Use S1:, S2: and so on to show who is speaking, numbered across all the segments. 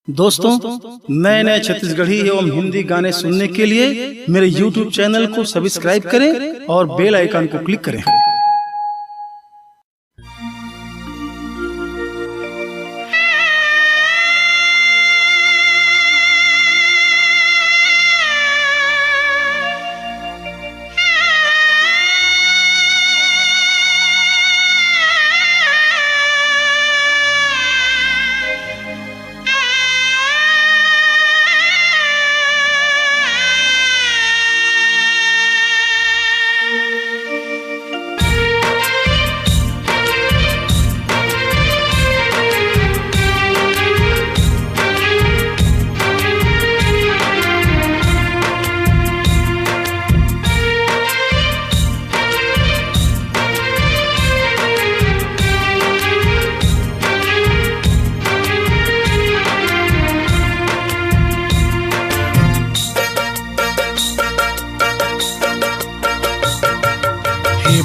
S1: दोस्तों, नए नए छत्तीसगढ़ी एवं हिंदी गाने सुनने के लिए मेरे YouTube चैनल को सब्सक्राइब करें और बेल आइकन को क्लिक करें।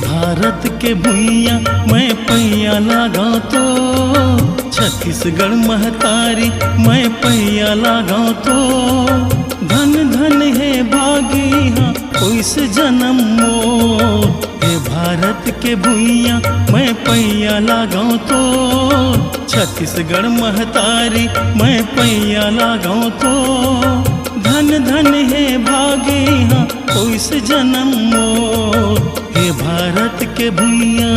S2: भारत के भुइया मैं पैया लागा तो छत्तीसगढ़ महतारी मैं पैया लागा तो धन धन है भागी हाँ ओइस जन्म मोर। हे भारत के भुइया मैं पैया लागा तो छत्तीसगढ़ महतारी मैं पैया लागा तो धन धन है भागी हाँ ओइस जन्म मोर। हे भारत के भुइया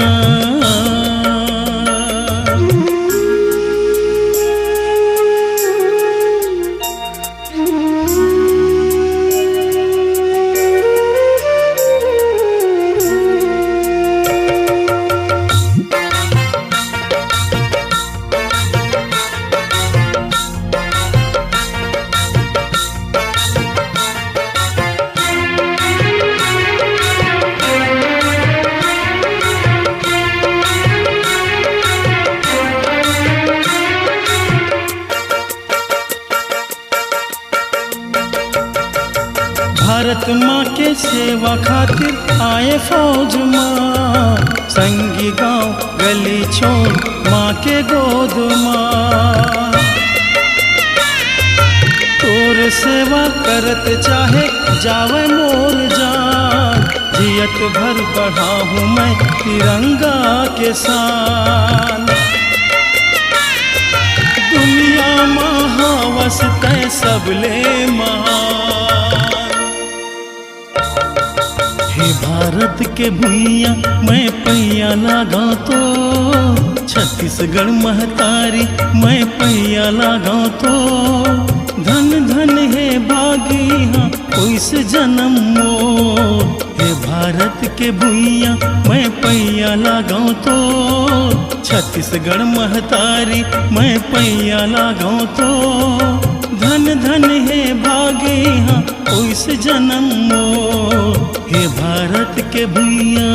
S2: भारत माँ के सेवा खातिर आए फौज माँ संगी गांव गली छोड़ माँ के गोद माँ। तोर सेवा करत चाहे जावे मोर जान जियत भर बढ़ाऊं मैं तिरंगा के शान। दुनिया महावस तय सबले महान। हे भारत के भुइया मैं पैया लागा तो छत्तीसगढ़ महतारी मैं पैया लागा तो धन धन है भागी हाँ ओइस जन्म मोर। हे भारत के भुइया मैं पैया लागा तो छत्तीसगढ़ महतारी मैं पैया लागा तो धन धन है भागी हाँ ओइस जन्म मोर। हे भारत के भुइया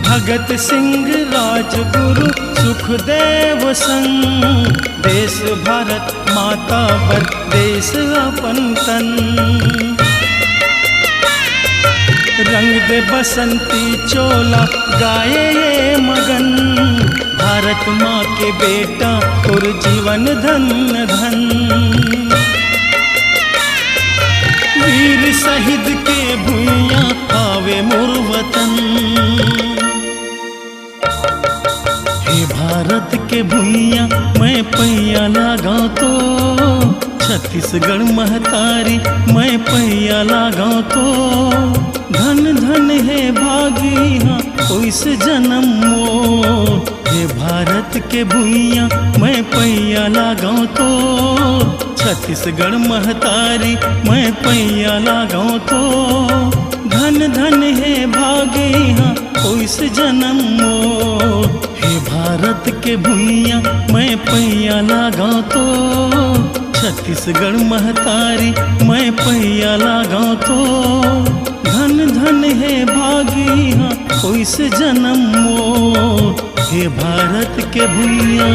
S2: भगत सिंह राजगुरु सुखदेव संग देश भारत माता पर देश अपन तन। रंग दे बसंती चोला गाए ये मगन भारत माँ के बेटा और जीवन धन धन। वीर शहीद के भुइया आवे मोर वतन। हे भारत के भुइया मैं पैया लागा तो छत्तीसगढ़ महतारी मैं पैया लागा तो धन धन है भागी हाँ ओइस जन्म मोर। हे भारत के भुइया मैं पैया लागा तो छत्तीसगढ़ महतारी मैं पैया लागा तो धन धन है कोई से जन्म मोर। हे भारत के भुइया मैं पैया लागा तो, छत्तीसगढ़ महतारी मैं पैया लागा तो। धन धन है भागिया कोई से जन्म मोर, हे भारत के भुइया।